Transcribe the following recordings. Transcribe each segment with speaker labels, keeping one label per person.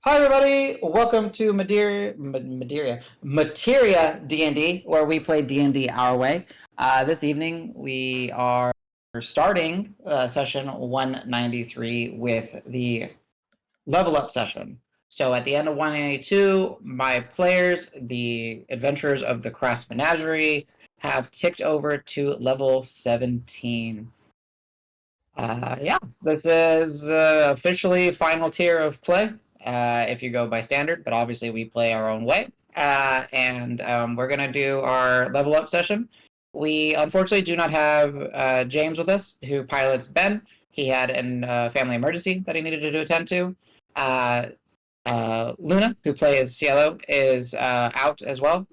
Speaker 1: Hi, everybody. Welcome to Materia D&D, where we play D&D our way. This evening, we are starting session 193 with the level up session. So at the end of 182, my players, the adventurers of the Crass Menagerie, have ticked over to level 17. Yeah, this is officially final tier of play if you go by standard, but obviously we play our own way. And we're going to do our level up session. We unfortunately do not have James with us, who pilots Ben. He had a family emergency that he needed to attend to. Luna, who plays Cielo, is out as well.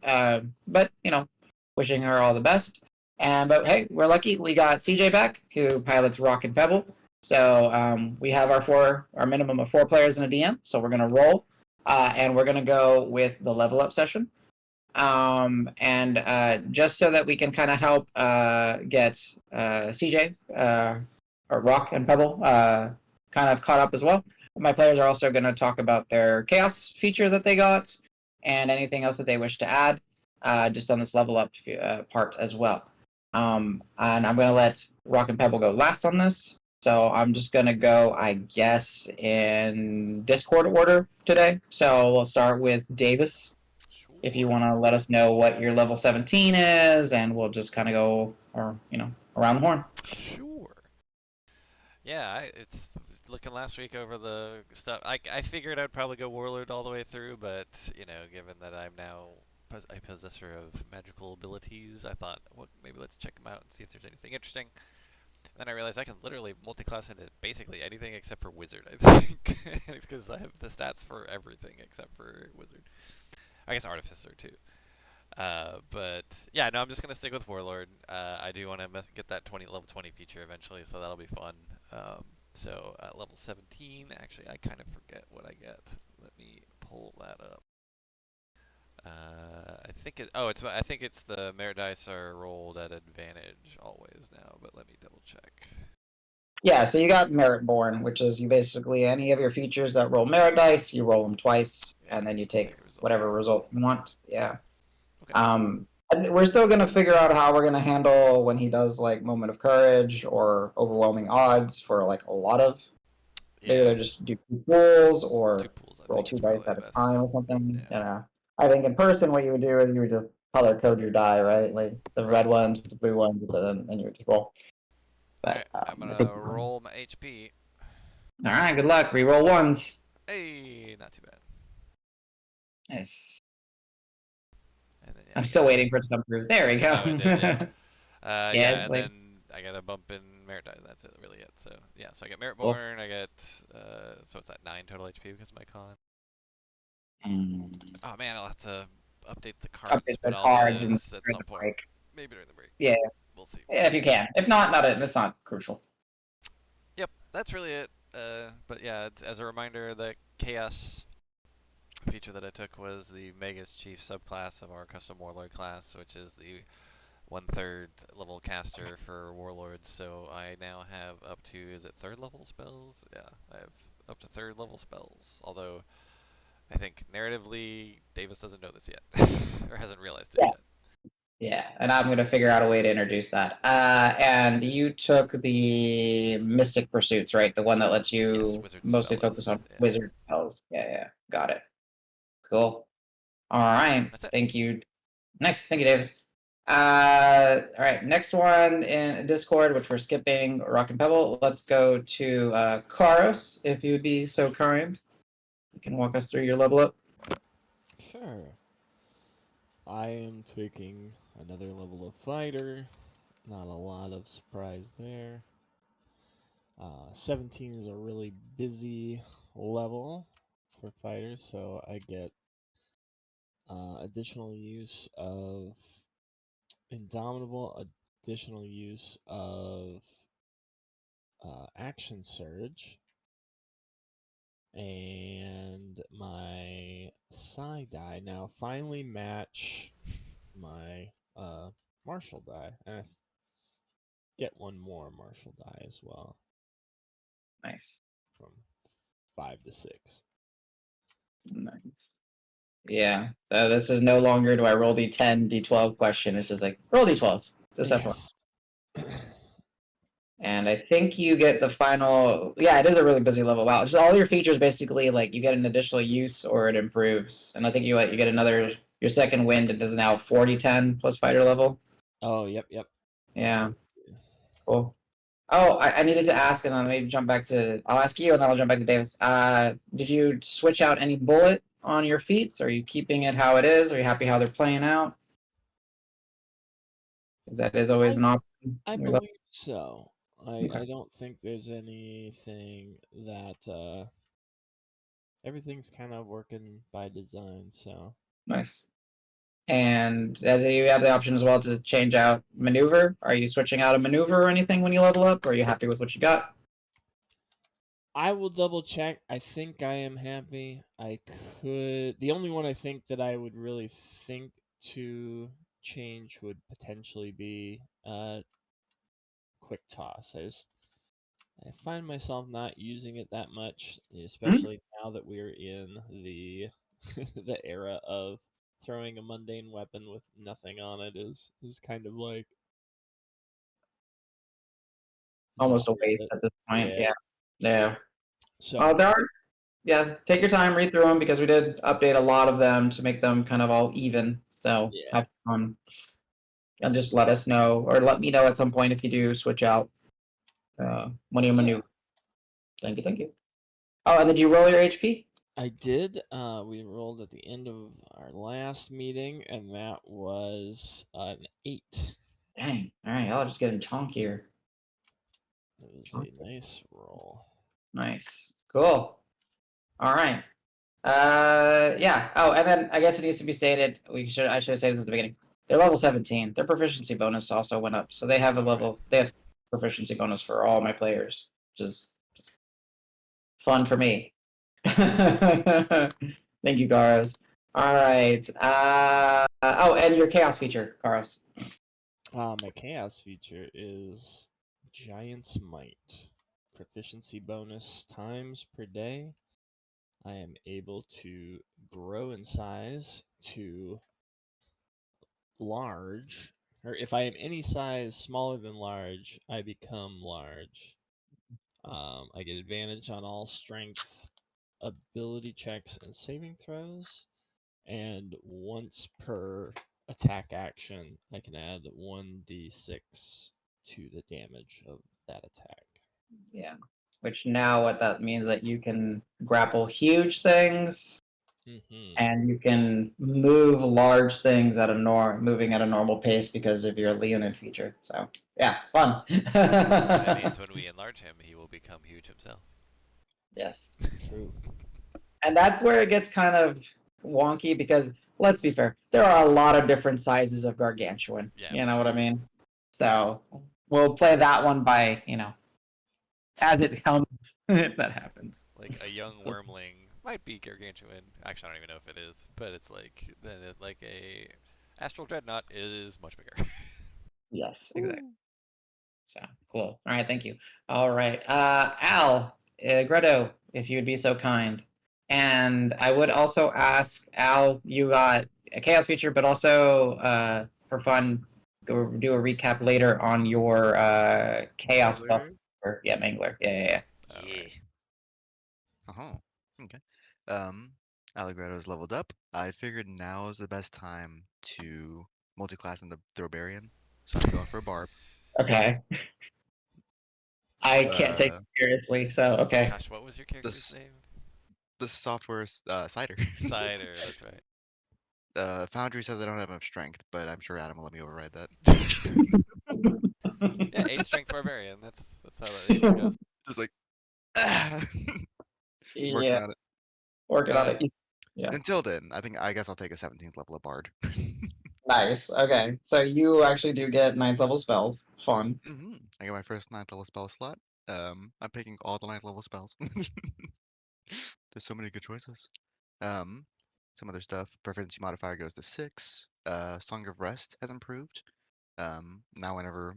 Speaker 1: But, wishing her all the best. But hey, we're lucky. We got CJ back, who pilots Rock and Pebble. So we have our minimum of 4 players in a DM. So we're gonna roll, and we're gonna go with the level up session. Just so that we can kind of help get CJ or Rock and Pebble kind of caught up as well. My players are also going to talk about their chaos feature that they got and anything else that they wish to add just on this level up part as well. And I'm going to let Rock and Pebble go last on this. So I'm just going to go, I guess, in Discord order today. So we'll start with Davis. If you
Speaker 2: Sure.
Speaker 1: want to let us know what your level 17 is, and we'll just kind of go, around the horn.
Speaker 2: Sure. Yeah, it's looking last week over the stuff. I figured I'd probably go Warlord all the way through, but given that I'm now a possessor of magical abilities, I thought, well, maybe let's check them out and see if there's anything interesting. And then I realized I can literally multi-class into basically anything except for Wizard. I think it's because I have the stats for everything except for Wizard. I guess Artificer too. But yeah, no, I'm just gonna stick with Warlord. I do want to get that level 20 feature eventually, so that'll be fun. So at level 17, actually, I kind of forget what I get. Let me pull that up. I think it. Oh, I think it's the merit dice are rolled at advantage always now. But let me double check.
Speaker 1: Yeah, so you got Merit Born, which is you basically any of your features that roll merit dice, you roll them twice,
Speaker 2: Yeah,
Speaker 1: and then you
Speaker 2: take
Speaker 1: take
Speaker 2: the result.
Speaker 1: whatever result you want. Yeah.
Speaker 2: Okay.
Speaker 1: And we're still gonna figure out how we're gonna handle when he does like moment of courage or overwhelming odds for like a lot of. Maybe
Speaker 2: Yeah,
Speaker 1: they're just do 2 pulls
Speaker 2: two
Speaker 1: or
Speaker 2: pools. I
Speaker 1: roll
Speaker 2: think
Speaker 1: two
Speaker 2: is
Speaker 1: dice
Speaker 2: probably
Speaker 1: at
Speaker 2: the
Speaker 1: a time
Speaker 2: best.
Speaker 1: or something.
Speaker 2: Yeah.
Speaker 1: I think in person what you would do is you would just color code your die, right? Like the
Speaker 2: Right.
Speaker 1: red ones with the blue ones, and then you would just roll.
Speaker 2: All
Speaker 1: But
Speaker 2: right. I'm
Speaker 1: I think.
Speaker 2: gonna roll my HP.
Speaker 1: All right, good luck. Reroll ones.
Speaker 2: Hey, not too bad.
Speaker 1: Nice.
Speaker 2: And then yeah,
Speaker 1: I'm
Speaker 2: I get
Speaker 1: still
Speaker 2: a.
Speaker 1: waiting for it to come through. There we go.
Speaker 2: Oh, it did. Yeah.
Speaker 1: Yeah,
Speaker 2: Yeah, and
Speaker 1: like
Speaker 2: then I get a bump in merit die. That's it, really it. So yeah, so I get merit
Speaker 1: cool.
Speaker 2: born. I get so it's at 9 total HP because of my con.
Speaker 1: Mm.
Speaker 2: Oh man, I'll have to update the cards,
Speaker 1: Update
Speaker 2: but
Speaker 1: the
Speaker 2: I'll do
Speaker 1: cards and
Speaker 2: this at
Speaker 1: during the
Speaker 2: some point.
Speaker 1: break.
Speaker 2: Maybe during the break.
Speaker 1: Yeah,
Speaker 2: We'll see.
Speaker 1: yeah, if you can. If not, it's not crucial.
Speaker 2: Yep, that's really it. But yeah, as a reminder, the chaos feature that I took was the Magus Chief subclass of our custom warlord class, which is the 1/3 level caster for warlords. So I now have up to, is it 3rd level spells? Yeah, I have up to 3rd level spells. Although I think narratively Davis doesn't know this yet, or hasn't realized it
Speaker 1: Yeah,
Speaker 2: yet.
Speaker 1: yeah, and I'm gonna figure out a way to introduce that. And you took the Mystic Pursuits, right? The one that lets
Speaker 2: Yes,
Speaker 1: you
Speaker 2: wizard
Speaker 1: mostly
Speaker 2: spell
Speaker 1: focus
Speaker 2: list.
Speaker 1: on
Speaker 2: Yeah,
Speaker 1: wizard spells. Yeah, yeah, got it. Cool. All right.
Speaker 2: that's it.
Speaker 1: Thank you. Next, thank you, Davis. All right, next one in Discord, which we're skipping Rock and Pebble. Let's go to Karos, if you would be so kind. You can walk us through your level up.
Speaker 3: Sure. I am taking another level of fighter. Not a lot of surprise there. 17 is a really busy level for fighters, so I get additional use of Indomitable, additional use of Action Surge, and my psi die now finally match my martial die, and get one more martial die as well
Speaker 1: Nice.
Speaker 3: from 5 to 6.
Speaker 1: Nice. Yeah. So this is no longer do I roll d10, d12 question. It's just like roll d12s. Just have fun.
Speaker 3: Yes.
Speaker 1: And I think you get the final. Yeah, it is a really busy level. Wow. Just all your features basically like you get an additional use or it improves. And I think you get another. Your second wind it is now 40-10 plus fighter level.
Speaker 3: Oh, yep.
Speaker 1: Yeah. Cool. Oh, I needed to ask, and I'll maybe jump back to. I'll ask you, and then I'll jump back to Davis. Did you switch out any bullet on your feats? Are you keeping it how it is? Are you happy how they're playing out? That is always an option.
Speaker 3: I believe so. I don't think there's anything that everything's kind of working by design, so
Speaker 1: Nice. And as you have the option as well to change out maneuver. Are you switching out a maneuver or anything when you level up? Or are you happy with what you got?
Speaker 3: I will double check. I think I am happy. The only one I think that I would really think to change would potentially be quick toss. I find myself not using it that much, especially now that we're in the the era of throwing a mundane weapon with nothing on it is kind of like
Speaker 1: Almost
Speaker 3: not
Speaker 1: a
Speaker 3: worth
Speaker 1: waste
Speaker 3: it.
Speaker 1: at this point.
Speaker 3: Yeah.
Speaker 1: Yeah. Yeah.
Speaker 3: So
Speaker 1: There are. Yeah, take your time, read through them because we did update a lot of them to make them kind of all even. So
Speaker 3: yeah.
Speaker 1: have fun. And just let us know or let me know at some point if you do switch out when you
Speaker 3: Yeah.
Speaker 1: maneuver. Thank you, thank you. Oh, and did you roll your HP?
Speaker 3: I did. We rolled at the end of our last meeting, and that was an 8.
Speaker 1: Dang. All right, I'll just get in chonkier.
Speaker 3: It was a nice roll.
Speaker 1: Nice. Cool. All right. Yeah. Oh, and then I guess it needs to be stated. I should have said this at the beginning. They're level 17. Their proficiency bonus also went up, so they have a
Speaker 2: Oh,
Speaker 1: level.
Speaker 2: right.
Speaker 1: They have proficiency bonus for all my players, which is fun for me. Thank you, Garos. All right. Oh, and your chaos feature, Garos.
Speaker 3: My chaos feature is Giant's Might. Proficiency bonus times per day. I am able to grow in size to large, or if I am any size smaller than large, I become large. I get advantage on all strength, ability checks, and saving throws. And once per attack action, I can add 1d6 to the damage of that attack.
Speaker 1: Yeah. Which now what that means that you can grapple huge things
Speaker 3: Mm-hmm.
Speaker 1: and you can move large things moving at a normal pace because of your Leonid feature. So yeah, fun.
Speaker 2: And that means when we enlarge him, he will become huge himself.
Speaker 1: Yes.
Speaker 3: True.
Speaker 1: And that's where it gets kind of wonky because let's be fair, there are a lot of different sizes of gargantuan.
Speaker 2: Yeah,
Speaker 1: You
Speaker 2: for
Speaker 1: know what
Speaker 2: sure.
Speaker 1: I mean? So we'll play that one by, as it comes if that happens.
Speaker 2: Like a young wormling might be gargantuan. Actually, I don't even know if it is, but it's like a astral dreadnought is much bigger.
Speaker 1: Yes, exactly. So cool. All right, thank you. All right. Al, Gredo, if you would be so kind. And I would also ask Al, you got a chaos feature, but also for fun, go do a recap later on your chaos buff.
Speaker 4: Mangler?
Speaker 1: Yeah, Mangler. Yeah.
Speaker 2: All
Speaker 4: Yeah.
Speaker 2: right.
Speaker 4: Oh, okay. Um, Allegrado's leveled up. I figured now is the best time to multi-class into Throbarian, so I'm going for a barb.
Speaker 1: Okay. I can't take
Speaker 4: Uh,
Speaker 1: it seriously, so okay.
Speaker 2: Gosh, what was your character's
Speaker 4: this
Speaker 2: name?
Speaker 4: the software cider.
Speaker 2: Cider. That's right.
Speaker 4: Foundry says I don't have enough strength, but I'm sure Adam will let me override that.
Speaker 2: Yeah, 8 strength barbarian. That's how that usually goes.
Speaker 4: Just like, ah! Working
Speaker 1: Yeah,
Speaker 4: on it.
Speaker 1: working on it. Yeah.
Speaker 4: Until then, I guess I'll take a 17th level of bard.
Speaker 1: Nice. Okay. So you actually do get ninth level spells. Fun.
Speaker 4: I got my first 9th level spell slot. I'm picking all the 9th level spells. There's so many good choices. Um, some other stuff. Proficiency modifier goes to 6. Song of Rest has improved. Now whenever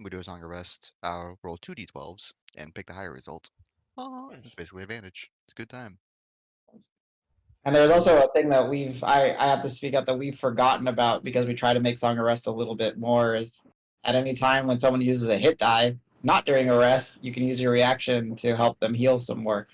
Speaker 4: we do a Song of Rest, I'll roll 2d12s and pick the higher result. Oh, it's
Speaker 3: Nice.
Speaker 4: basically advantage. It's a good time.
Speaker 1: And there's also a thing that I have to speak up that we've forgotten about because we try to make Song of Rest a little bit more is at any time when someone uses a hit die, not during a rest, you can use your reaction to help them heal some more.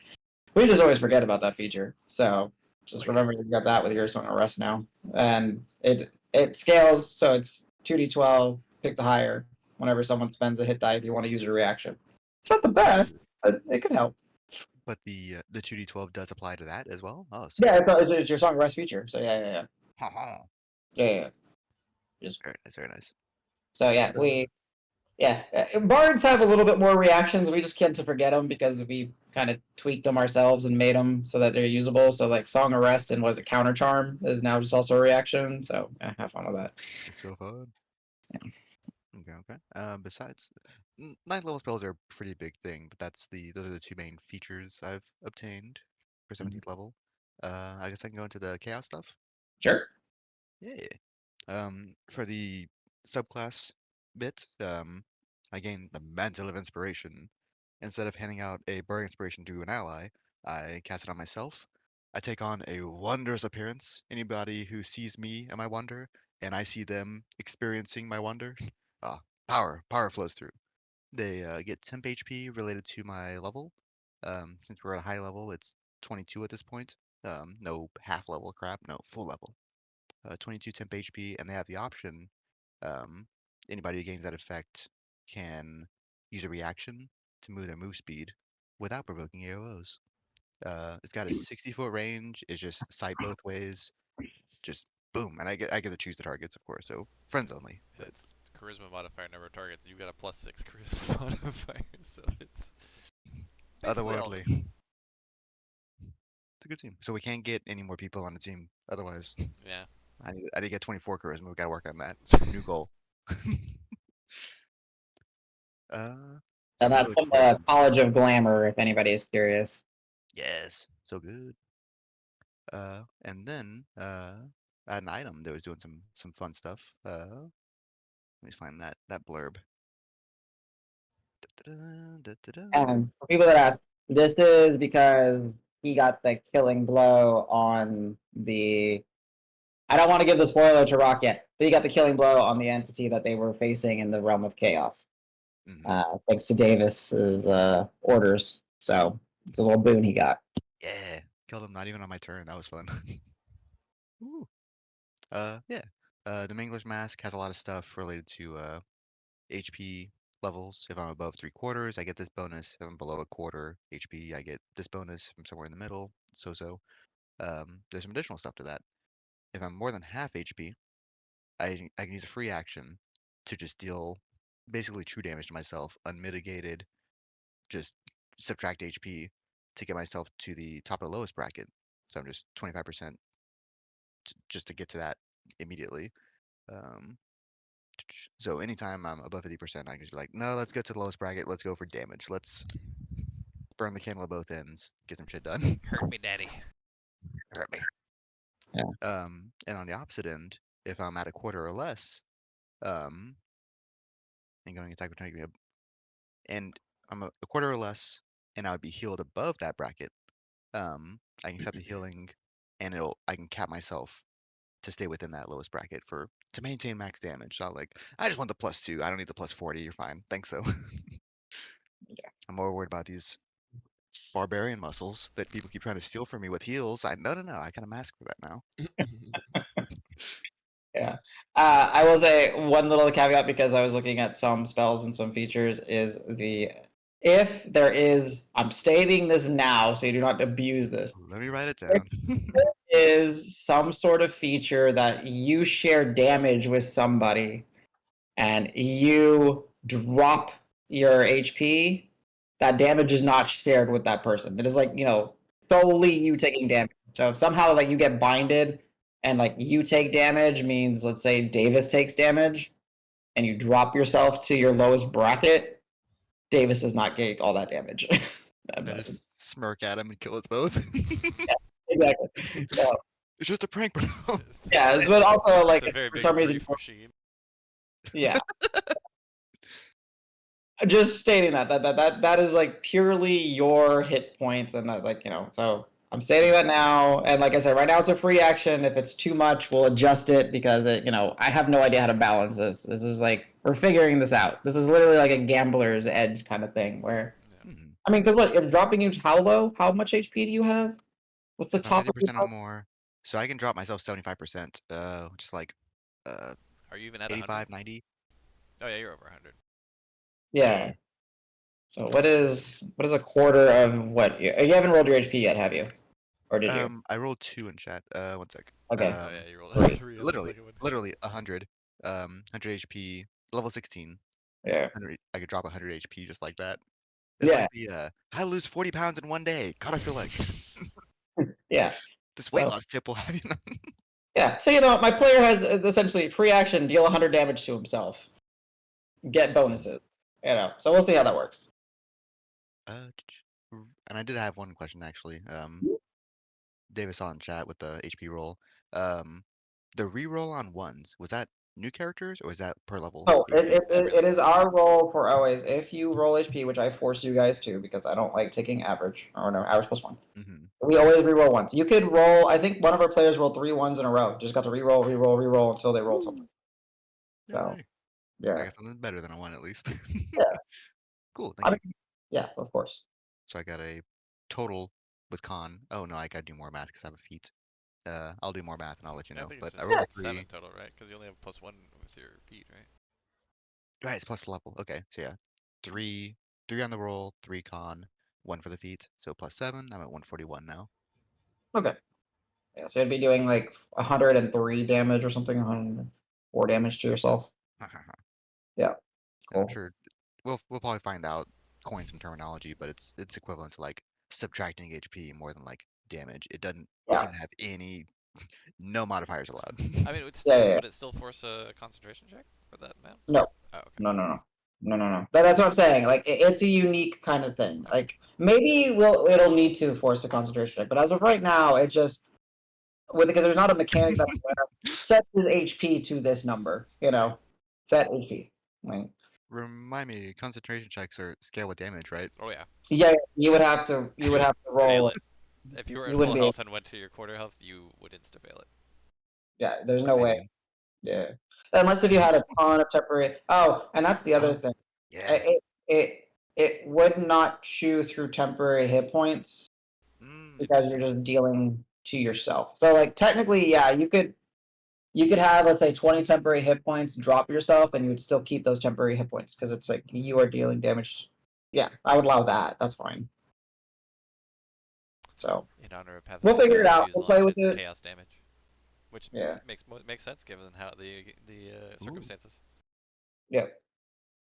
Speaker 1: We just always forget about that feature. So just remember you got that with your Song of Rest now. And it scales, so it's 2d12, pick the higher whenever someone spends a hit die if you want to use a reaction. It's not the best, but it can help.
Speaker 4: But the 2d12 does apply to that as well? Oh, sweet.
Speaker 1: Yeah, it's your Song of Rest feature. So yeah. Yeah. Just
Speaker 4: Very nice, very nice.
Speaker 1: so yeah,
Speaker 4: Uh,
Speaker 1: bards have a little bit more reactions. We just tend to forget them because we kind of tweaked them ourselves and made them so that they're usable. So like Song of Rest and was it Counter Charm is now just also a reaction. So yeah, have fun with that.
Speaker 4: It's so fun. Okay. Besides, ninth level spells are a pretty big thing, but those are the two main features I've obtained for 17th level. I guess I can go into the chaos stuff.
Speaker 1: Sure.
Speaker 4: Yeah. For the subclass bit, I gained the Mantle of Inspiration. Instead of handing out a Bardic Inspiration to an ally, I cast it on myself. I take on a wondrous appearance. Anybody who sees me and my wonder, and I see them experiencing my wonder, ah, power flows through. They get temp HP related to my level. Since we're at a high level, it's 22 at this point. No half level crap, no full level. 22 temp HP, and they have the option. Um, Anybody who gains that effect can use a reaction to move their move speed without provoking AOs. It's got a 60-foot range. It's just sight both ways. Just boom, and I get to choose the targets, of course. So friends only. But
Speaker 2: It's charisma modifier number of targets. You've got a +6 charisma modifier, so it's basically all
Speaker 4: otherworldly.
Speaker 2: this.
Speaker 4: It's a good team. So we can't get any more people on the team. Otherwise,
Speaker 2: Yeah.
Speaker 4: I need to get 24 charisma. We gotta work on that. New goal.
Speaker 1: And
Speaker 4: Some
Speaker 1: that's
Speaker 4: really
Speaker 1: from
Speaker 4: cool.
Speaker 1: the College of Glamour, if anybody is curious.
Speaker 4: Yes, so good. And then I had an item that was doing some fun stuff. Let me find that blurb. Da-da-da, da-da-da.
Speaker 1: And for people that ask, this is because he got the killing blow on the. I don't want to give the spoiler to Rock yet, but he got the killing blow on the entity that they were facing in the realm of chaos. Thanks to Davis's orders. So it's a little boon he got.
Speaker 4: Yeah, killed him not even on my turn. That was fun. Ooh. Yeah. The Mangler's Mask has a lot of stuff related to HP levels. If I'm above 3/4, I get this bonus. If I'm below 1/4 HP, I get this bonus from somewhere in the middle. So. There's some additional stuff to that. If I'm more than half HP, I can use a free action to just deal basically true damage to myself, unmitigated, just subtract HP to get myself to the top of the lowest bracket. So I'm just 25% just to get to that immediately. Um, so anytime I'm above 50%, I can just be like, no, let's get to the lowest bracket. Let's go for damage. Let's burn the candle at both ends. Get some shit done.
Speaker 2: Hurt me, daddy.
Speaker 4: Hurt me.
Speaker 1: Yeah.
Speaker 4: And on the opposite end, if I'm at 1/4 or less, um, and going attack with and I'm a 1/4 or less, and I would be healed above that bracket. I can set the healing, and I can cap myself to stay within that lowest bracket to maintain max damage. Not like I just want the +2. I don't need the +40. You're fine. Thanks though. I'm more worried about these barbarian muscles that people keep trying to steal from me with heals. No. I got a mask for that now.
Speaker 1: Yeah. I will say one little caveat because I was looking at some spells and some features is if there is, I'm stating this now so you do not abuse this.
Speaker 4: Let me write it
Speaker 1: If
Speaker 4: down.
Speaker 1: there is some sort of feature that you share damage with somebody and you drop your HP, that damage is not shared with that person. It is like, solely you taking damage. So if somehow like you get binded and like you take damage means let's say Davis takes damage and you drop yourself to your lowest bracket, Davis does not get all that damage.
Speaker 4: I just smirk at him and kill us both.
Speaker 1: Exactly. So,
Speaker 4: It's just a prank, bro.
Speaker 1: yeah, but also like
Speaker 2: It's a very
Speaker 1: for
Speaker 2: big
Speaker 1: some reason,
Speaker 2: grief machine.
Speaker 1: yeah. Just stating that is like purely your hit points and that so I'm stating that now, and like I said, right now it's a free action. If it's too much, we'll adjust it because I have no idea how to balance this. This is like we're figuring this out. This is literally like a gambler's edge kind of thing. Where
Speaker 2: Yeah.
Speaker 1: I mean, because what it's dropping you how low? How much HP do you have? What's the
Speaker 4: If I'm
Speaker 1: top of your
Speaker 4: 50% or
Speaker 1: health?
Speaker 4: more, so I can drop myself 75%, which is like uh
Speaker 2: Are you even at 100?
Speaker 4: 85, 90.
Speaker 2: Oh yeah, you're over 100.
Speaker 1: Yeah. So what is a quarter of what? You haven't rolled your HP yet, have you? Or did you?
Speaker 4: I rolled 2 in chat. One sec.
Speaker 1: Okay.
Speaker 2: Oh yeah, you rolled a
Speaker 1: Three.
Speaker 2: 3 on the
Speaker 4: Literally,
Speaker 2: second one.
Speaker 4: literally 100. 100 HP, level 16.
Speaker 1: Yeah.
Speaker 4: 100, I could drop 100 HP just like that. It's
Speaker 1: Yeah.
Speaker 4: like the I lose 40 pounds in one day. God, I feel like
Speaker 1: Yeah.
Speaker 4: this weight
Speaker 1: So
Speaker 4: loss tip will have you.
Speaker 1: yeah. So my player has essentially free action, deal 100 damage to himself, get bonuses. So we'll see how that works.
Speaker 4: And I did have one question actually. Davis saw in chat with the HP roll. Um, the reroll on ones, was that new characters or is that per level
Speaker 1: So it,
Speaker 4: HP?
Speaker 1: it,
Speaker 2: Every
Speaker 1: it, it
Speaker 2: level.
Speaker 1: is our role for always. If you roll HP, which I force you guys to because I don't like taking average or no average plus one.
Speaker 4: Mm-hmm.
Speaker 1: We always re-roll once. You could roll. I think one of our players rolled 3 ones in a row. Just got to re-roll, re-roll, re-roll until they rolled something. So
Speaker 4: Yay. I
Speaker 1: yeah,
Speaker 4: got something better than I want at least.
Speaker 1: yeah.
Speaker 4: Cool,
Speaker 1: I
Speaker 4: thank
Speaker 1: mean,
Speaker 4: you.
Speaker 1: yeah, of course.
Speaker 4: So I got a total with con. Oh no, I gotta do more math because I have a feat. I'll do more math and I'll let you
Speaker 2: I
Speaker 4: know.
Speaker 2: think it's
Speaker 4: But I
Speaker 2: just
Speaker 4: rolled a
Speaker 2: 7
Speaker 4: 3.
Speaker 2: total, right? Because you only have +1 with your feet, right?
Speaker 4: Right, it's plus level. Okay, so yeah, three, 3 on the roll, 3 con, 1 for the feat. So +7. I'm at 141 now.
Speaker 1: Okay. Yeah, so you'd be doing like 103 damage or something, 104 damage to yourself. Yeah,
Speaker 4: And I'm
Speaker 1: cool.
Speaker 4: sure we'll probably find out, coin some terminology, but it's equivalent to like subtracting HP more than like damage. It doesn't
Speaker 1: Yeah,
Speaker 4: seem to have no modifiers allowed.
Speaker 2: I mean,
Speaker 1: yeah, yeah.
Speaker 2: would it still force a concentration check for that amount?
Speaker 1: No,
Speaker 2: Oh, okay.
Speaker 1: no, no, no, no, no, no. That's what I'm saying. Like it's a unique kind of thing.
Speaker 2: Okay.
Speaker 1: Like maybe it'll need to force a concentration check, but as of right now, it just because there's not a mechanic that sets his HP to this number.
Speaker 2: Right.
Speaker 1: Set HP. Like,
Speaker 4: Remind me, concentration checks are scale with damage, right?
Speaker 2: Oh yeah.
Speaker 1: yeah, you would have to
Speaker 2: Fail
Speaker 1: roll.
Speaker 2: it. If you were at
Speaker 1: You
Speaker 2: full
Speaker 1: wouldn't be.
Speaker 2: health and went to your quarter health, you would insta fail it.
Speaker 1: Yeah, there's no way.
Speaker 4: Amazing.
Speaker 1: Yeah, unless if you had a ton of temporary. Oh, and that's the other
Speaker 4: Oh,
Speaker 1: thing.
Speaker 4: yeah.
Speaker 1: It would not chew through temporary hit points because you're
Speaker 2: Interesting.
Speaker 1: just dealing to yourself. So like technically, yeah, you could have, let's say, 20 temporary hit points, drop yourself, and you would still keep those temporary hit points because it's like you are dealing damage. Yeah, I would allow that. That's fine. So
Speaker 2: In honor of
Speaker 1: we'll
Speaker 2: Pathfinder
Speaker 1: figure it
Speaker 2: 2,
Speaker 1: out.
Speaker 2: use
Speaker 1: We'll play
Speaker 2: launch,
Speaker 1: with
Speaker 2: it's
Speaker 1: it.
Speaker 2: chaos damage, which
Speaker 1: Yeah.
Speaker 2: makes sense given how the circumstances.
Speaker 1: Yeah.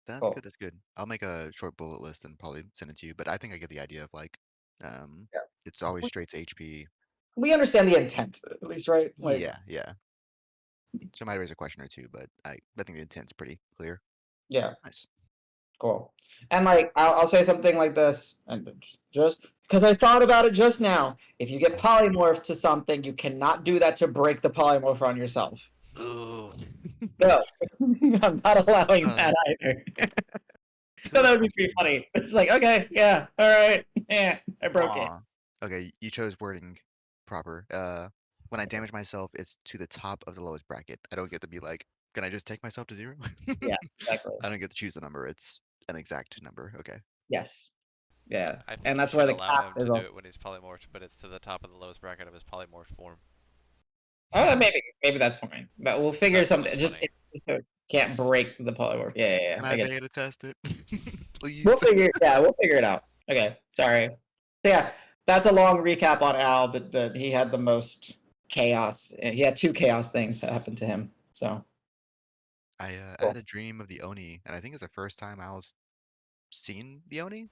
Speaker 4: That's
Speaker 1: Cool.
Speaker 4: good. That's good. I'll make a short bullet list and probably send it to you. But I think I get the idea of like, um,
Speaker 1: Yeah.
Speaker 4: it's always straight to HP.
Speaker 1: We understand the intent, at least, right? Like,
Speaker 4: Yeah, yeah. So I might raise a question or two, but I think the intent's pretty clear.
Speaker 1: yeah.
Speaker 4: Nice.
Speaker 1: Cool. And like I'll say something like this, and just because I thought about it just now. If you get polymorphed to something, you cannot do that to break the polymorph on yourself.
Speaker 4: Ooh.
Speaker 1: No, I'm not allowing
Speaker 4: Uh,
Speaker 1: that either.
Speaker 4: to
Speaker 1: So
Speaker 4: the
Speaker 1: that would be pretty
Speaker 4: question.
Speaker 1: funny. It's like, okay, yeah, all right, yeah, I broke it.
Speaker 4: Aw. Okay, you chose wording proper. When I damage myself, it's to the top of the lowest bracket. I don't get to be like, can I just take myself to 0?
Speaker 1: Yeah, exactly.
Speaker 4: I don't get to choose the number. It's an exact number. Okay.
Speaker 1: Yes, yeah,
Speaker 2: I think
Speaker 1: and
Speaker 2: you
Speaker 1: that's where
Speaker 2: should
Speaker 1: the
Speaker 2: allow
Speaker 1: cap
Speaker 2: him
Speaker 1: is.
Speaker 2: to do it when he's polymorphed, but it's to the top of the lowest bracket of his polymorph form.
Speaker 1: Maybe that's fine, but we'll
Speaker 2: Because
Speaker 1: figure
Speaker 2: that'd be
Speaker 1: something.
Speaker 2: just
Speaker 1: Just,
Speaker 2: funny.
Speaker 1: so it can't break the polymorph. Yeah,
Speaker 4: Can
Speaker 1: I
Speaker 4: I
Speaker 1: get it.
Speaker 4: beta test it?
Speaker 1: We'll
Speaker 4: Please.
Speaker 1: figure. Yeah, we'll figure it out. Okay, sorry. So yeah, that's a long recap on Al, but he had the most chaos. He had 2 chaos things that happened to him. So
Speaker 4: I had
Speaker 1: cool.
Speaker 4: a dream of the Oni, and I think it's the first time I was seen the Oni,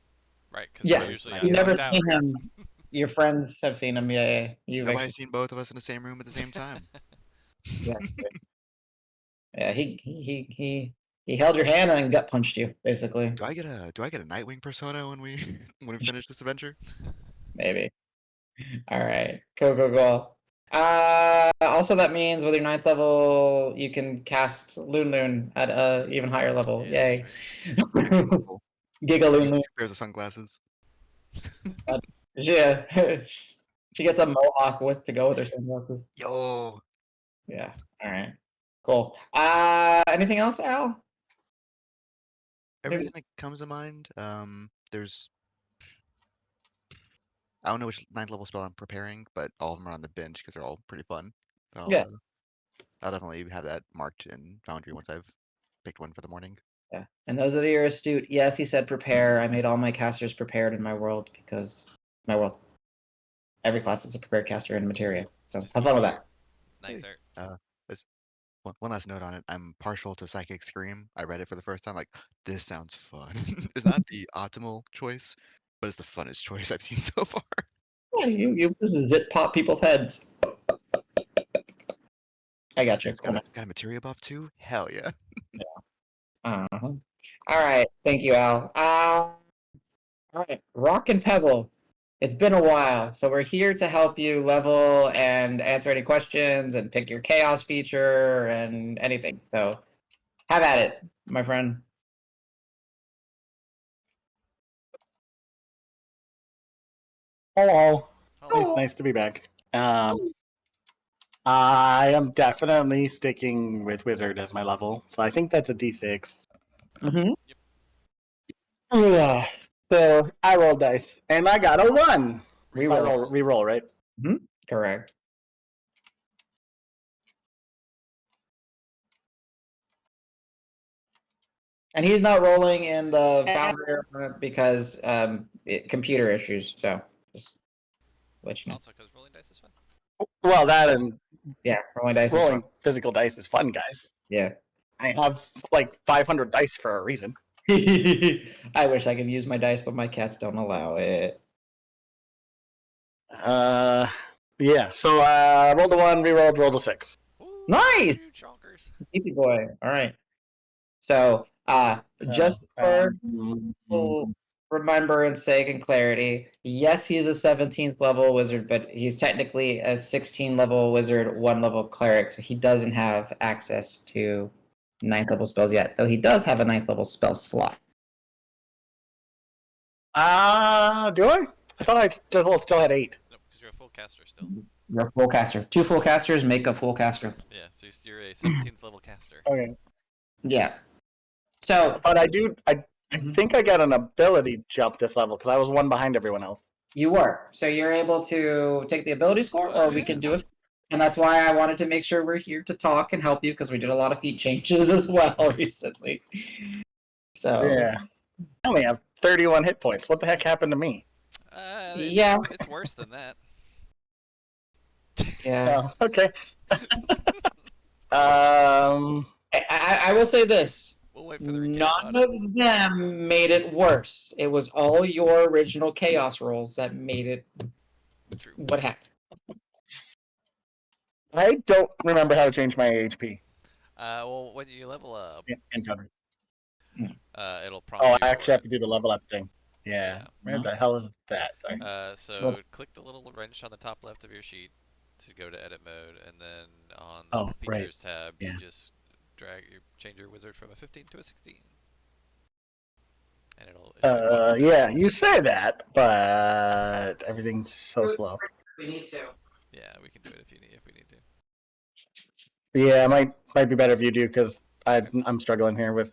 Speaker 2: Right, because
Speaker 4: or
Speaker 2: they're
Speaker 4: at
Speaker 1: Yes,
Speaker 4: least an
Speaker 2: usually
Speaker 1: you've
Speaker 4: idea of
Speaker 1: never
Speaker 2: knocked
Speaker 4: it.
Speaker 2: out.
Speaker 1: seen him. Your friends have seen him. Yeah. You've
Speaker 4: Nobody
Speaker 1: actually.
Speaker 4: seen both of us in the same room at the same time.
Speaker 1: Yeah. Yeah. He held your hand and then gut punched you, basically.
Speaker 4: Do I get a Nightwing persona when we when we finish this adventure?
Speaker 1: Maybe. All right. Cool. Also that means with your 9th level, you can cast Loon at a even higher level.
Speaker 2: It's
Speaker 1: Yay.
Speaker 2: true.
Speaker 4: Wonderful.
Speaker 1: Giga
Speaker 4: Use
Speaker 1: Loon.
Speaker 4: 2 pairs of sunglasses.
Speaker 1: Yeah. She gets a mohawk to go with her sunglasses.
Speaker 4: Yo,
Speaker 1: Yeah. All right. Cool. Anything else, Al?
Speaker 4: everything that comes to mind. There's I don't know which ninth level spell I'm preparing, but all of them are on the bench because they're all pretty fun. I'll
Speaker 1: Yeah.
Speaker 4: uh, I'll definitely have that marked in Foundry once I've picked one for the morning.
Speaker 1: Yeah. And those that are astute, yes, he said prepare. I made all my casters prepared in my world because my world. Every class is a prepared caster in materia. So
Speaker 2: Just
Speaker 1: have fun with
Speaker 2: easier.
Speaker 1: that.
Speaker 2: Nice art.
Speaker 4: This one last note on it. I'm partial to Psychic Scream. I read it for the first time. Like, this sounds fun. It's not the optimal choice, but it's the funnest choice I've seen so far.
Speaker 1: Yeah, you just zip pop people's heads. I got you.
Speaker 4: It's got a materia buff too. Hell yeah.
Speaker 1: Uh-huh. All right. Thank you, Al. All right. Rock and Pebble. It's been a while, so we're here to help you level and answer any questions and pick your chaos feature and anything. So have at it, my friend.
Speaker 5: Hello.
Speaker 2: Hello.
Speaker 5: Nice to be back. I am definitely sticking with Wizard as my level, so I think that's a D6.
Speaker 1: Mm-hmm.
Speaker 5: Ugh. So I rolled dice, and I got a 1.
Speaker 1: Reroll.
Speaker 5: Reroll, right?
Speaker 1: Correct. And he's not rolling in the Foundry because computer issues. So just let you know.
Speaker 2: Also, because rolling dice is fun.
Speaker 5: Well, that and
Speaker 1: Yeah, rolling dice is
Speaker 5: rolling
Speaker 1: fun.
Speaker 5: physical dice is fun, guys.
Speaker 1: Yeah.
Speaker 5: I have like 500 dice for a reason.
Speaker 1: I wish I could use my dice, but my cats don't allow it.
Speaker 5: Yeah. So rolled a 1, rerolled, rolled a 6.
Speaker 2: Ooh,
Speaker 1: Nice!
Speaker 2: chonkers.
Speaker 1: Easy boy. All right. So just for remembrance sake and clarity, yes, he's a 17th level wizard, but he's technically a 16 level wizard, 1 level cleric, so he doesn't have access to 9th level spells yet, though he does have a 9th level spell slot.
Speaker 5: Do I? I thought I still had 8.
Speaker 2: No, because you're a full caster still.
Speaker 1: You're a full caster. 2 full casters make a full caster.
Speaker 2: Yeah, so you're a 17th level caster.
Speaker 5: Okay.
Speaker 1: Yeah. So
Speaker 5: But I think I got an ability jump this level because I was 1 behind everyone else.
Speaker 1: you were. So you're able to take the ability score, or we can do it. And that's why I wanted to make sure we're here to talk and help you, because we did a lot of feat changes as well recently. So
Speaker 5: Yeah. I only have 31 hit points. What the heck happened to me?
Speaker 1: yeah.
Speaker 2: It's worse than that.
Speaker 1: Yeah.
Speaker 5: Oh, okay.
Speaker 1: I will say this.
Speaker 2: We'll wait for the recap
Speaker 1: None
Speaker 2: on it.
Speaker 1: of them made it worse. It was all your original chaos rolls that made it
Speaker 2: True.
Speaker 1: what happened.
Speaker 5: I don't remember how to change my HP.
Speaker 2: Well, when you level up,
Speaker 5: in Foundry.
Speaker 2: it'll prompt
Speaker 5: Oh,
Speaker 2: you
Speaker 5: I actually have
Speaker 2: for
Speaker 5: to do the level up thing. Yeah. Where the hell is that? Sorry.
Speaker 2: it. So click the little wrench on the top left of your sheet to go to edit mode, and then on the
Speaker 5: Oh, right.
Speaker 2: features tab,
Speaker 5: Yeah.
Speaker 2: you just change your wizard from a 15 to a 16. And it should
Speaker 5: Yeah, you say that, but everything's so slow.
Speaker 1: We need to.
Speaker 2: Yeah, we can do it if we need to.
Speaker 5: Yeah, it might be better if you do because I'm struggling here with.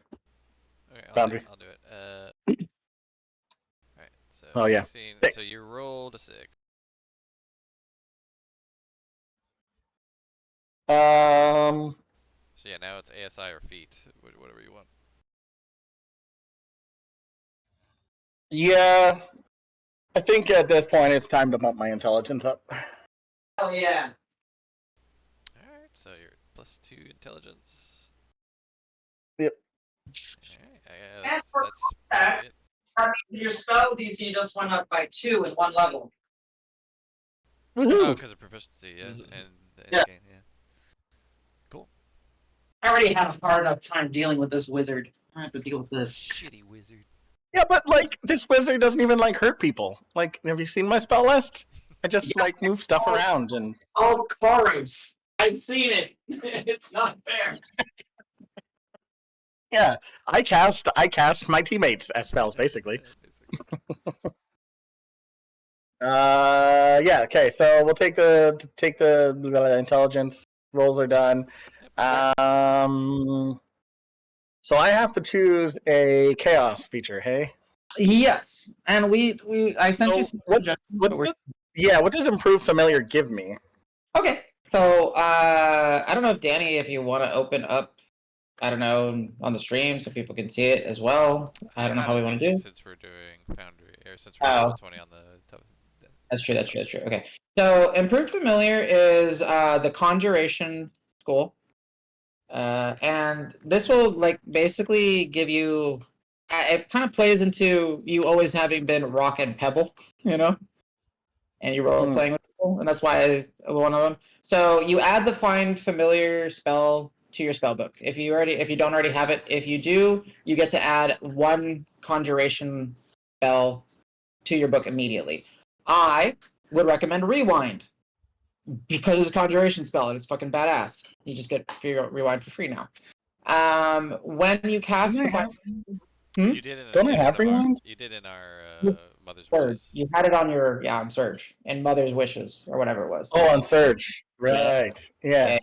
Speaker 2: Okay,
Speaker 5: Boundary.
Speaker 2: I'll do it. All right. So
Speaker 5: Oh, yeah.
Speaker 2: 16.
Speaker 5: Six.
Speaker 2: So you rolled a 6. So yeah, now it's ASI or feet, whatever you want.
Speaker 5: Yeah, I think at this point it's time to bump my intelligence up.
Speaker 1: Oh yeah.
Speaker 2: All right. So you're +2 intelligence.
Speaker 5: Yep.
Speaker 2: All right. That's basically it.
Speaker 1: I mean, your spell DC just went up by 2 in 1 level.
Speaker 2: Oh,
Speaker 5: Woohoo!
Speaker 2: because of proficiency, yeah, and the
Speaker 5: Yeah.
Speaker 2: gain, yeah. Cool.
Speaker 1: I already have a hard enough time dealing with this wizard. I have to deal with this.
Speaker 2: Shitty wizard.
Speaker 5: Yeah, but like this wizard doesn't even like hurt people. Like, have you seen my spell list? I just like move stuff around and.
Speaker 1: All chorus. I've seen it. It's not fair.
Speaker 5: Yeah, I cast my teammates as spells basically.
Speaker 2: Basically.
Speaker 5: Yeah. Okay. So we'll take the intelligence rolls are done. So I have to choose a chaos feature. Hey.
Speaker 1: Yes, and I sent you
Speaker 5: So
Speaker 1: some
Speaker 5: what?
Speaker 1: suggestions,
Speaker 5: What?
Speaker 1: but we're
Speaker 5: Yeah. What does improved familiar give me?
Speaker 1: okay. So I don't know if Danny, if you want to open up, I don't know, on the stream so people can see it as well. I don't know
Speaker 2: Not
Speaker 1: how we
Speaker 2: as
Speaker 1: want to
Speaker 2: easy
Speaker 1: do.
Speaker 2: since we're doing Foundry, or since we're
Speaker 1: Oh,
Speaker 2: level 20 on the top.
Speaker 1: that's true. That's true. That's true. Okay. So improved familiar is the conjuration school, and this will like basically give you. It kind of plays into you always having been rock and pebble, you know, and you role playing with people, and that's why one of them. So you add the find familiar spell to your spell book. If you don't already have it, if you do, you get to add one conjuration spell to your book immediately. I would recommend Rewind because it's a conjuration spell and it's fucking badass. You just get Rewind for free now. When you cast
Speaker 5: Don't I
Speaker 1: the
Speaker 5: have?
Speaker 1: Hmm?
Speaker 2: You did
Speaker 5: Don't I
Speaker 2: in one
Speaker 5: have
Speaker 2: of our.
Speaker 5: rewind?
Speaker 2: You did in our Mother's
Speaker 1: Surge.
Speaker 2: Wishes.
Speaker 1: You had it on your on Surge and Mother's Wishes or whatever it was.
Speaker 5: Oh, on Surge.
Speaker 1: Yeah.
Speaker 5: Right. Yeah.
Speaker 1: Yeah.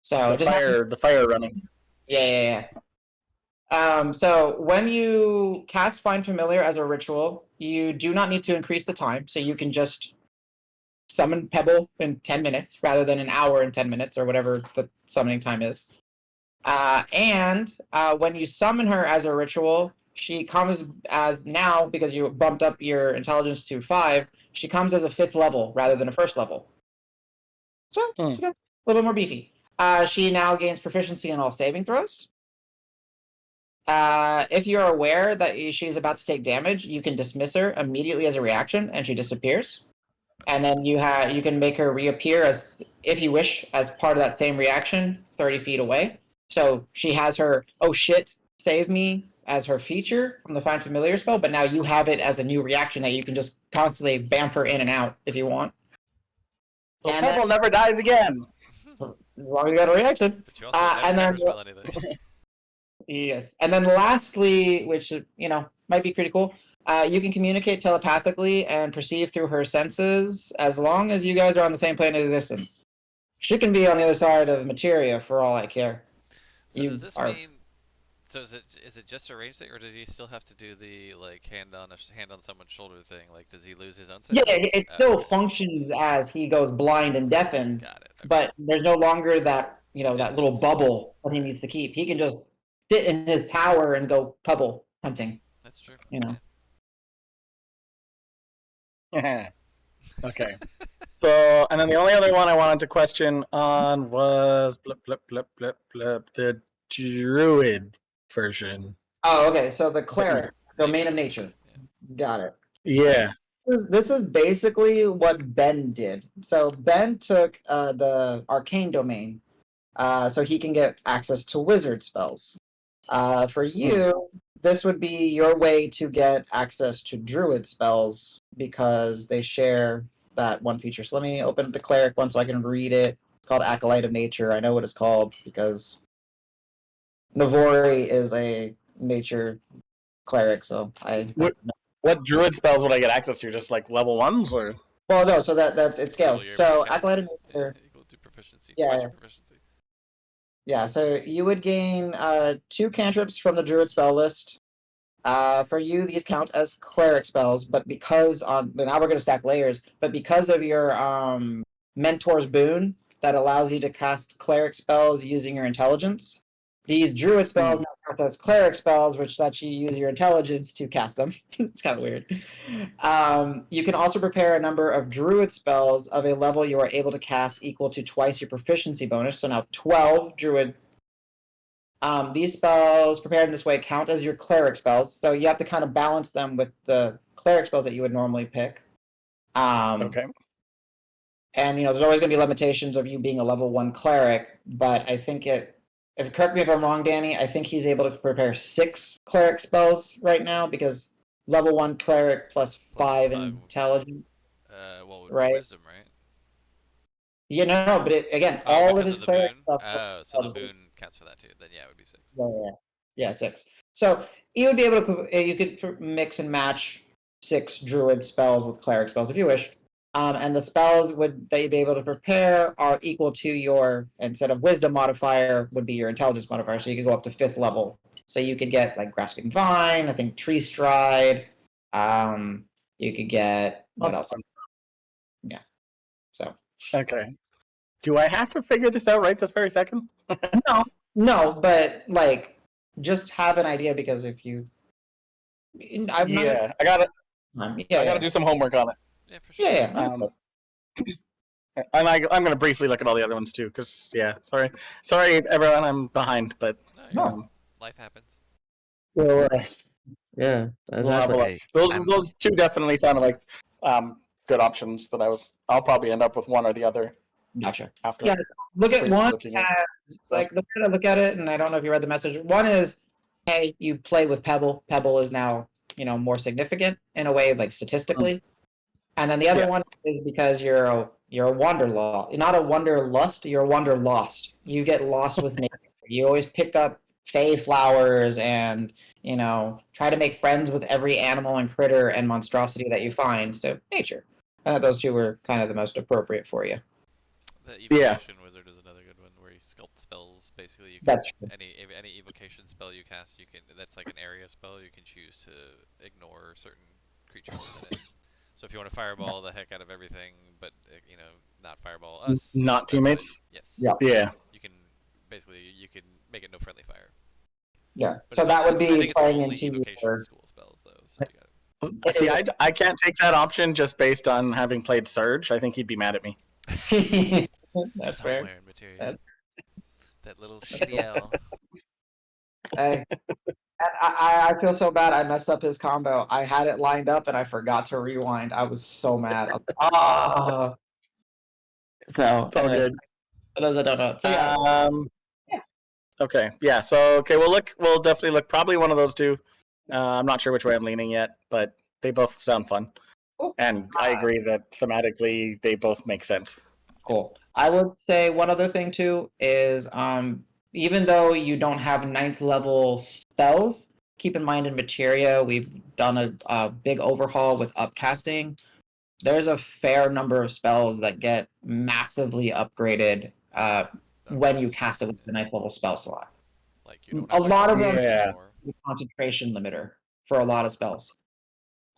Speaker 1: So just
Speaker 5: The fire running.
Speaker 1: yeah. So when you cast Find Familiar as a ritual, you do not need to increase the time, so you can just summon Pebble in 10 minutes rather than an hour and 10 minutes or whatever the summoning time is. And when you summon her as a ritual, she comes as now, because you bumped up your intelligence to 5, she comes as a 5th level rather than a 1st level. So she's a little bit more beefy. She now gains proficiency in all saving throws. If you're aware that she's about to take damage, you can dismiss her immediately as a reaction, and she disappears. And then you can make her reappear as, if you wish, as part of that same reaction, 30 feet away. So she has her "oh shit, save me" as her feature from the Find Familiar spell, but now you have it as a new reaction that you can just constantly bamf her in and out if you want.
Speaker 5: So
Speaker 1: And
Speaker 5: Pebble never dies again.
Speaker 1: as long as you got a reaction.
Speaker 2: But you also would never
Speaker 1: And then
Speaker 2: counterspell anything.
Speaker 1: yes, and then lastly, which might be pretty cool, you can communicate telepathically and perceive through her senses as long as you guys are on the same plane of existence. She can be on the other side of materia for all I care.
Speaker 2: So does
Speaker 1: You
Speaker 2: this
Speaker 1: are.
Speaker 2: mean? So is it just a range thing, or does he still have to do the like hand on someone's shoulder thing? Like, does he lose his own
Speaker 1: Yeah,
Speaker 2: senses?
Speaker 1: it
Speaker 2: Oh,
Speaker 1: still
Speaker 2: okay,
Speaker 1: functions as he goes blind and deafened,
Speaker 2: got it. Okay,
Speaker 1: but there's no longer that
Speaker 2: the
Speaker 1: that little
Speaker 2: distance.
Speaker 1: bubble that he
Speaker 2: Right,
Speaker 1: needs to keep. He can just sit in his power and go pebble hunting.
Speaker 2: that's true.
Speaker 1: You know.
Speaker 5: Okay. So, and then the only other one I wanted to question on was the druid version.
Speaker 1: Oh, okay. So the cleric, domain of
Speaker 2: Nature.
Speaker 1: nature.
Speaker 2: Yeah.
Speaker 1: Got it.
Speaker 5: Yeah.
Speaker 1: This is basically what Ben did. So Ben took the arcane domain, so he can get access to wizard spells. For you, this would be your way to get access to druid spells because they share that one feature. So let me open the cleric one so I can read it. It's called Acolyte of Nature. I know what it's called because Navori is a nature cleric, so I
Speaker 5: What druid spells would I get access to? Just like level ones, or
Speaker 1: well, no, so that's it
Speaker 2: Equal to
Speaker 1: scales.
Speaker 2: your ability to
Speaker 1: So
Speaker 2: cast.
Speaker 1: Acolyte of
Speaker 2: Yeah,
Speaker 1: Nature,
Speaker 2: equal to proficiency. Twice
Speaker 1: yeah,
Speaker 2: your proficiency.
Speaker 1: yeah. So you would gain 2 cantrips from the Druid spell list. For you, these count as cleric spells, but because now we're gonna stack layers. But because of your mentor's boon that allows you to cast cleric spells using your intelligence, these druid spells now count as cleric spells, which lets you use your intelligence to cast them. It's kind of weird. You can also prepare a number of druid spells of a level you are able to cast equal to twice your proficiency bonus. So now 12 druid. These spells prepared in this way count as your cleric spells, so you have to kind of balance them with the cleric spells that you would normally pick.
Speaker 5: okay.
Speaker 1: And there's always going to be limitations of you being a level 1 cleric, but I think if correct me if I'm wrong, Danny, I think he's able to prepare 6 cleric spells right now because level 1 cleric plus
Speaker 2: Plus
Speaker 1: 5
Speaker 2: 5 would be.
Speaker 1: intelligence,
Speaker 2: What would be
Speaker 1: right?
Speaker 2: wisdom, right?
Speaker 1: No, but again,
Speaker 2: Oh,
Speaker 1: all of
Speaker 2: because
Speaker 1: his
Speaker 2: of the
Speaker 1: cleric
Speaker 2: boon.
Speaker 1: stuff.
Speaker 2: Oh, so the boon counts for that too. Then yeah, it would be 6.
Speaker 1: Yeah, 6. So you would be able to you could mix and match 6 druid spells with cleric spells if you wish. And the spells that you'd be able to prepare are equal to your, instead of wisdom modifier, would be your intelligence modifier. So you could go up to 5th level. So you could get like Grasping Vine, I think Tree Stride. You could get, what else? Yeah. So.
Speaker 5: Okay. Do I have to figure this out right this very second?
Speaker 1: No, but like, just have an idea because if you, I'm
Speaker 5: Yeah, I gotta do some homework on it.
Speaker 2: Yeah, for sure.
Speaker 1: Yeah.
Speaker 5: And I'm gonna briefly look at all the other ones too, because sorry everyone, I'm behind, but
Speaker 2: No, life happens.
Speaker 5: we'll
Speaker 1: Yeah,
Speaker 5: we'll have a look.
Speaker 4: Hey,
Speaker 5: Those two definitely sounded like good options. I'll probably end up with one or the other
Speaker 1: Gotcha.
Speaker 5: after.
Speaker 1: Yeah, look at one
Speaker 5: looking at
Speaker 1: as like look at it, and I don't know if you read the message. One is, hey, you play with Pebble. Pebble is now more significant in a way, like statistically. And then the other one is because you're a wanderlust. You're not a wanderlust. You're a wanderlost. You get lost with nature. You always pick up fey flowers and try to make friends with every animal and critter and monstrosity that you find. So nature. Those two were kind of the most appropriate for you.
Speaker 2: The evocation wizard is another good one where you sculpt spells. Basically, you can any evocation spell you cast, that's like an area spell. You can choose to ignore certain creatures within it. So if you want to fireball the heck out of everything, but not fireball us,
Speaker 5: not teammates.
Speaker 2: Yes.
Speaker 5: Yeah.
Speaker 2: You can make it no friendly fire.
Speaker 1: Yeah.
Speaker 2: But
Speaker 1: so that would be
Speaker 2: I think it's
Speaker 1: playing
Speaker 2: only
Speaker 1: into
Speaker 2: evocation school spells though. So
Speaker 5: See, I can't take that option just based on having played Surge. I think he'd be mad at me.
Speaker 1: That's
Speaker 2: somewhere
Speaker 1: fair.
Speaker 2: in materia. That little shitty owl.
Speaker 1: Hey, I feel so bad. I messed up his combo. I had it lined up and I forgot to rewind. I was so mad. So
Speaker 5: It's all good.
Speaker 1: For those that don't know. So yeah.
Speaker 5: Okay. Yeah. So we'll definitely look probably one of those two. I'm not sure which way I'm leaning yet, but they both sound fun.
Speaker 1: Cool.
Speaker 5: And I agree that thematically they both make sense.
Speaker 1: Cool. I would say one other thing too is even though you don't have 9th level spells, keep in mind in Materia we've done a big overhaul with upcasting. There's a fair number of spells that get massively upgraded when you cast it with the 9th level spell slot.
Speaker 2: Like you don't
Speaker 1: A lot of them
Speaker 2: anymore.
Speaker 1: the concentration limiter for a lot of spells.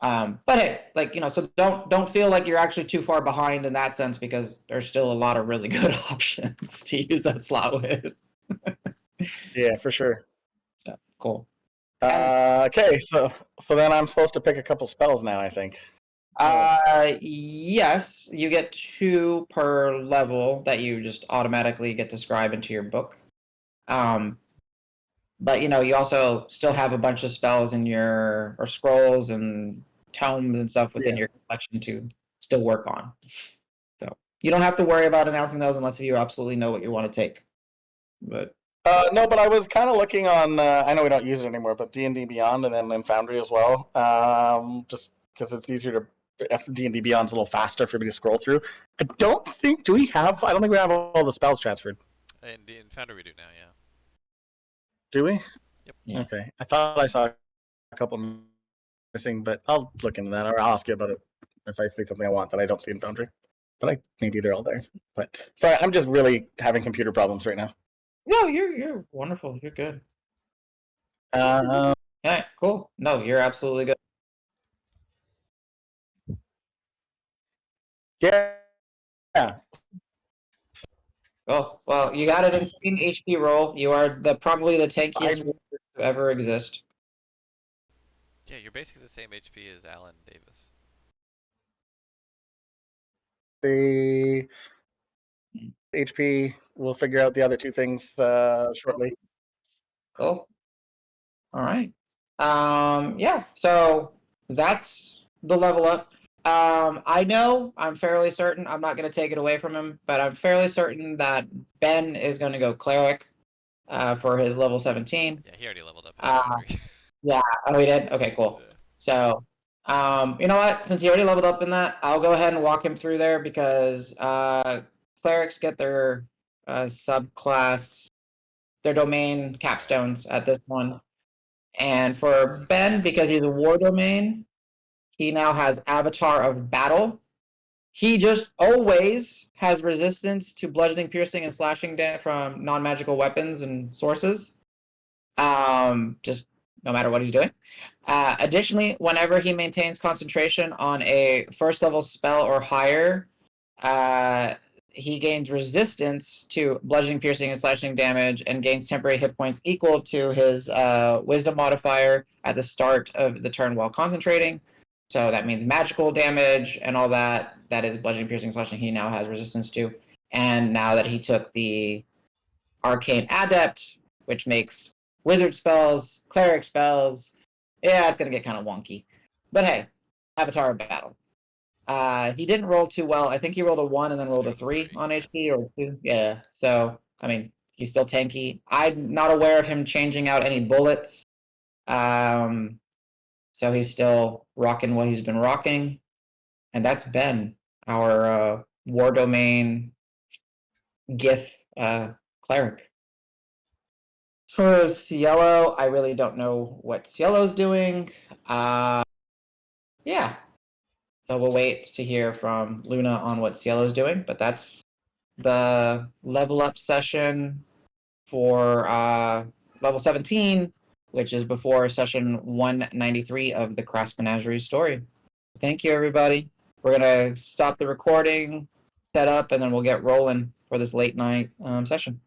Speaker 1: But hey, so don't feel like you're actually too far behind in that sense because there's still a lot of really good options to use that slot with.
Speaker 5: Yeah, for sure.
Speaker 1: So, cool.
Speaker 5: Okay, so then I'm supposed to pick a couple spells now, I think.
Speaker 1: Yes, you get 2 per level that you just automatically get to scribe into your book. But you also still have a bunch of spells in or scrolls and tomes and stuff within your collection to still work on. So you don't have to worry about announcing those unless you absolutely know what you want to take. But
Speaker 5: no, but I was kind of looking on. I know we don't use it anymore, but D&D Beyond and then in Foundry as well. Just because it's easier to. D&D Beyond's a little faster for me to scroll through. I don't think we have all the spells transferred.
Speaker 2: In Foundry we do now, yeah.
Speaker 5: Do we?
Speaker 2: Yep.
Speaker 1: Yeah.
Speaker 5: Okay. I thought I saw a couple missing, but I'll look into that, or I'll ask you about it if I see something I want that I don't see in Foundry. But maybe they're all there. But sorry, I'm just really having computer problems right now.
Speaker 1: No, you're wonderful. You're good.
Speaker 5: Yeah,
Speaker 1: cool. No, you're absolutely good.
Speaker 5: Yeah.
Speaker 1: Oh, well, you got an insane HP roll. You are probably the tankiest to ever exist.
Speaker 2: Yeah, you're basically the same HP as Alan Davis.
Speaker 5: The HP, we'll figure out the other two things shortly.
Speaker 1: Cool. All right. Yeah, so that's the level up. I'm fairly certain, I'm not going to take it away from him, but I'm fairly certain that Ben is going to go cleric for his level 17.
Speaker 2: Yeah, he already leveled up in Foundry.
Speaker 1: Yeah, oh, he did? Okay, cool.
Speaker 2: Yeah.
Speaker 1: So, you know what? Since he already leveled up in that, I'll go ahead and walk him through there because clerics get their subclass, their domain capstones at this one. And for Ben, because he's a war domain, he now has Avatar of Battle. He just always has resistance to bludgeoning, piercing, and slashing from non-magical weapons and sources. Just no matter what he's doing. Additionally, whenever he maintains concentration on a first level spell or higher, he gains resistance to bludgeoning, piercing, and slashing damage, and gains temporary hit points equal to his wisdom modifier at the start of the turn while concentrating. So that means magical damage and all that. That is bludgeoning, piercing, slashing. He now has resistance to. And now that he took the Arcane Adept, which makes wizard spells, cleric spells, yeah, it's gonna get kind of wonky. But hey, Avatar of Battle. He didn't roll too well. I think he rolled a 1 and then rolled a 3 on HP or 2. Yeah, so, I mean, he's still tanky. I'm not aware of him changing out any bullets. So he's still rocking what he's been rocking. And that's been our War Domain Gith cleric. As far as Cielo, I really don't know what Cielo's doing. Yeah. So we'll wait to hear from Luna on what Cielo's doing, but that's the level up session for level 17, which is before session 193 of the Crass Menagerie story. Thank you, everybody. We're going to stop the recording, set up, and then we'll get rolling for this late night session.